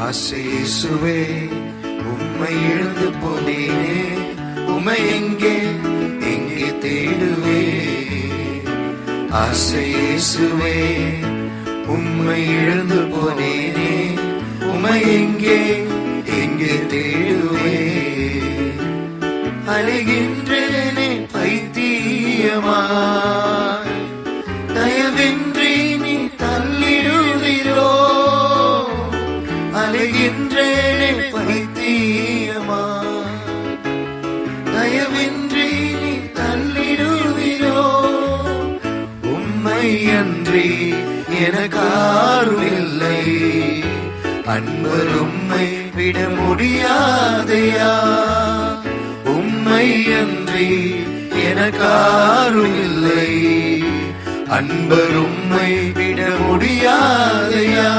ஆசை இயேசுவே உம்மை இழந்து போனேனே, உம்மை எங்கே எங்கே தேடுவே. ஆசை இயேசுவே உம்மை இழந்து போனேனே, உம்மை எங்கே எங்கே தேடுவே. அலைகின்றேனே பைத்தியமாய், தயவின்றி நீ தள்ளிடுவீரோ. அலைகின்றேனே பைத்தியமாய், தயவின்றி நீ தள்ளிடுவீரோ. உம்மை அன்றி எனக்காருமில்லை, அன்பர் உம்மை விட முடியாதையா. உம்மை அன்றி எனக்காருமில்லை, அன்பர் உம்மை விட முடியாதையா.